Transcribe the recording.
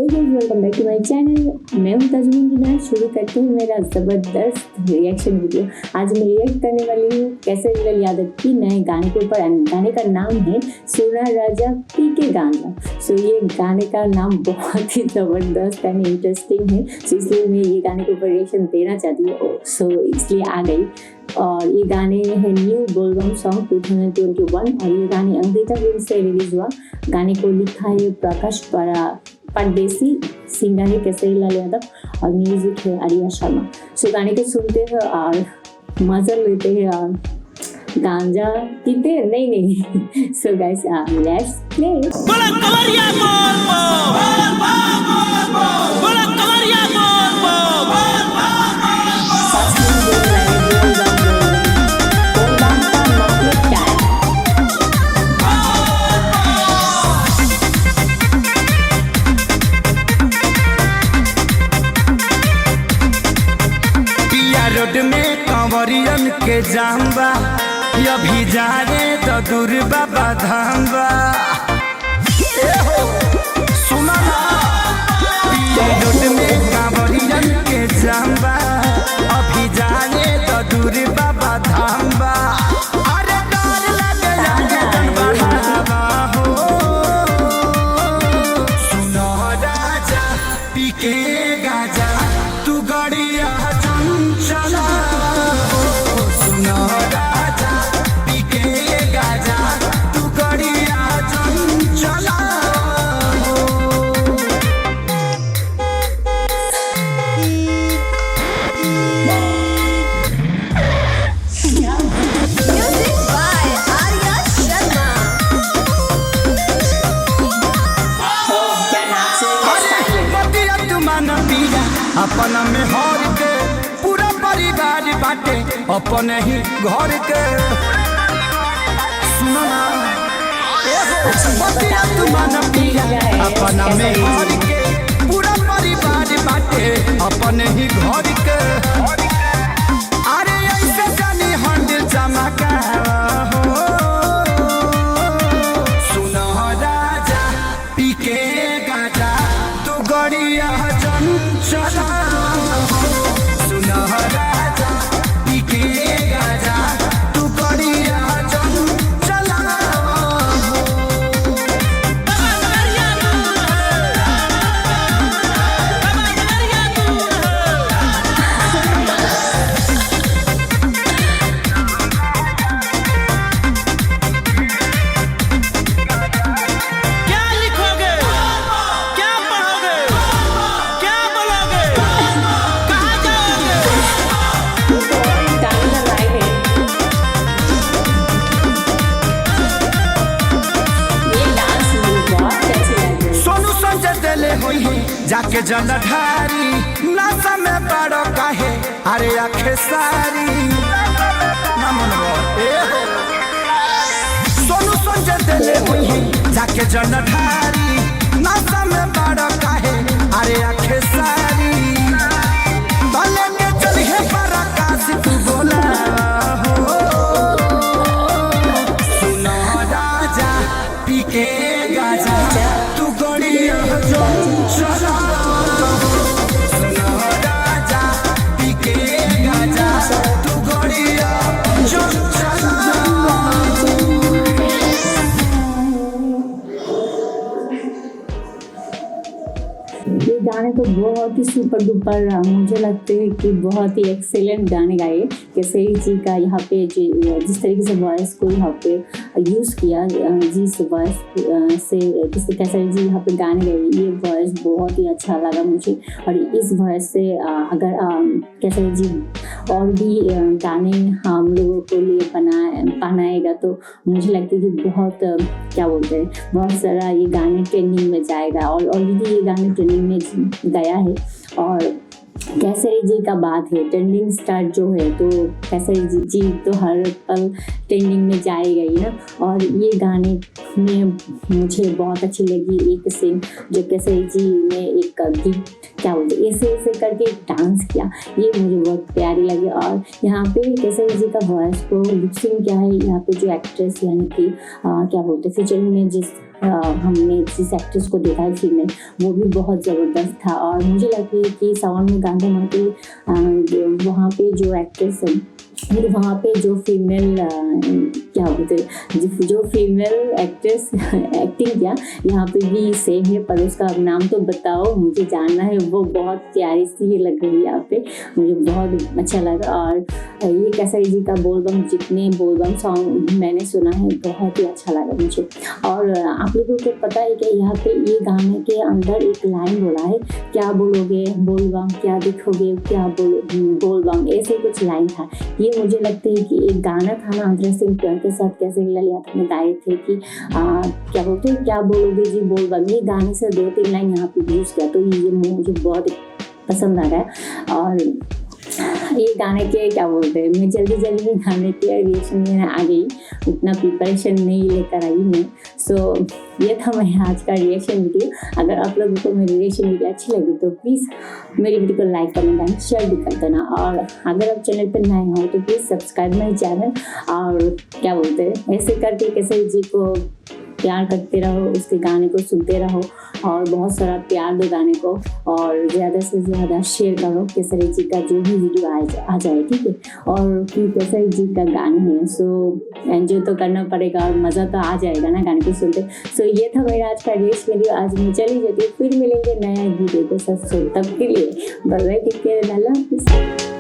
Welcome bank two माय channel. मैं हूं तजमीन। शुरू करते हैं मेरा ज़बरदस्त रिएक्शन वीडियो। आज मैं रिएक्ट करने वाली हूँ कैसरिलाल यादव की नए गाने के ऊपर। गाने का नाम है सोना राजा पी के गांजा। ये गाने का नाम बहुत ही ज़बरदस्त एंड इंटरेस्टिंग है। इसलिए मैं ये गाने के ऊपर रिएक्शन देना चाहती हूँ। इसलिए आ गई। और ये गाने है न्यू बोलबम सॉन्ग 2021 और ये गाने अमृता फिल्म से रिलीज हुआ। गाने को लिखा है प्रकाश परदेसी, सिंगर है कैसरिलाल यादव और म्यूजिक है आर्या शर्मा। गाने को सुनते हैं और मजा लेते हैं और गांजा पीते हैं। नहीं so guys lettuce play. Road में कंवरियन के जाम्बा अभी जा रे तो दूर बाबा धाम्बा। सुना रोड में कंवरियन के जाम्बा अभी जा रे तो दूर बाबा धाम्बा। अरे डर लगे जाके तन बढ़ावा हो। सुनो राजा पी के गाजा तू गड़िया चला हो। सुनो राजा पी के गाजा तू गड़िया चला हो। Music by Arya Sharma। अपन में हर के पूरा परिवार बाटे अपन ही घर के। सुनो ना अपन में हर के पूरा परिवार बाटे अपन ही घर के। अरे ऐसे जानी हंड चमका हो। सुनो राजा पी के गाजा तू गड़िया चला। सुनो राजा पी के गाजा तू गड़िया चला। क्या लिखोगे, क्या पढ़ोगे, क्या बोलोगे, कहाँ जाओगे? सोनू संजय दिले हुई है जाके जलधारी नशा में बड़ो काहे अरे आखे सारी ना मनवा। सोनू संजय दिले हुई है जाके जलधारी नशा में बड़ो काहे अरे आखे सारी। भले के चलिए पर आकाश तू बोला हो। सुनो राजा पी के गाजा तू गड़िया चला। सुनो राजा पी के गाजा तू गड़िया चला। ये गाने तो बहुत ही सुपर डुपर, मुझे लगते हैं कि बहुत ही एक्सेलेंट गाने गाए कैसरी जी का। यहाँ पे जिस तरीके से वॉइस को यहाँ पे यूज़ किया, जिस वॉइस से कैसरी जी यहाँ पे गाने गाए, ये वॉइस बहुत ही अच्छा लगा मुझे। और इस वॉइस से अगर कैसरी जी और भी गाने हम लोगों के लिए बनाएगा तो मुझे लगता है कि बहुत क्या बोलते हैं, बहुत सारा ये गाने ट्रेंडिंग में जाएगा। और ऑलरेडी ये गाने ट्रेंडिंग में गया है। और कैसरी जी का बात है, ट्रेंडिंग स्टार जो है तो कैसरी जी तो हर पल ट्रेंडिंग में जाएगा ही ना। और ये गाने में मुझे बहुत अच्छी लगी एक सीन जो कैसरी जी ने एक गीत क्या बोलते ऐसे ऐसे करके डांस किया, ये मुझे बहुत प्यारी लगी। और यहाँ पे कैसरी जी का वॉइस को लिपसिंग किया है यहाँ पे जो एक्ट्रेस यानी कि क्या बोलते फीचरिंग में जिस हमने जिस एक्ट्रेस को देखा है फीमेल, वो भी बहुत ज़बरदस्त था। और मुझे लगता है कि सावन में गांधी माटी वहाँ पे जो एक्ट्रेस है, फिर वहाँ पे जो फीमेल क्या बोलते जो फीमेल एक्ट्रेस एक्टिंग किया, यहाँ पे भी सेम है, पर उसका नाम तो बताओ, मुझे जानना है। वो बहुत प्यारी सी लग रही है यहाँ पे, मुझे बहुत अच्छा लगा। और ये केसरी जी का बोलबम, जितने बोलबम सॉन्ग मैंने सुना है, बहुत ही अच्छा लगा मुझे। और आप लोगों को पता है कि यहाँ पे ये गाने के अंदर एक लाइन बोला है, क्या बोलोगे बोलबम, क्या दिखोगे, क्या बोलबम, ऐसे कुछ लाइन था। ये मुझे लगता है कि एक गाना था ना, अंतरा सिंह के साथ कैसे ललित ने गाए थे कि क्या बोलते हैं, क्या बोलोगे जी बोलबम, ये गाने से 2-3 लाइन यहाँ पे यूज किया, तो ये मुझे बहुत पसंद आ रहा है। और ये गाने के क्या बोलते हैं, मैं जल्दी में गाने के रिएक्शन में आ गई, उतना प्रिपरेशन नहीं लेकर आई मैं। सो ये था मेरा आज का रिएक्शन वीडियो। अगर आप लोगों को मेरी रिएक्शन वीडियो अच्छी लगी तो प्लीज़ मेरी वीडियो को लाइक, कमेंट एंड शेयर भी कर देना। और अगर आप चैनल पर नए हो तो प्लीज़ सब्सक्राइब माई चैनल। और क्या बोलते हैं, ऐसे करके केसरी जी को प्यार करते रहो, उसके गाने को सुनते रहो और बहुत सारा प्यार दो गाने को, और ज़्यादा से ज़्यादा शेयर करो। केसरी जी का जो भी वीडियो आ जाए, ठीक है। और केसरी जी का गाना है, सो एंजॉय तो करना पड़ेगा और मज़ा तो आ जाएगा ना गाने को सुनते। सो ये था मेरा आज का रिएक्शन वीडियो। आज मैं चली जाती हूँ, फिर मिलेंगे नया वीडियो के साथ। तब के लिए बाय बाय, टेक केयर, अल्लाह हाफिज़।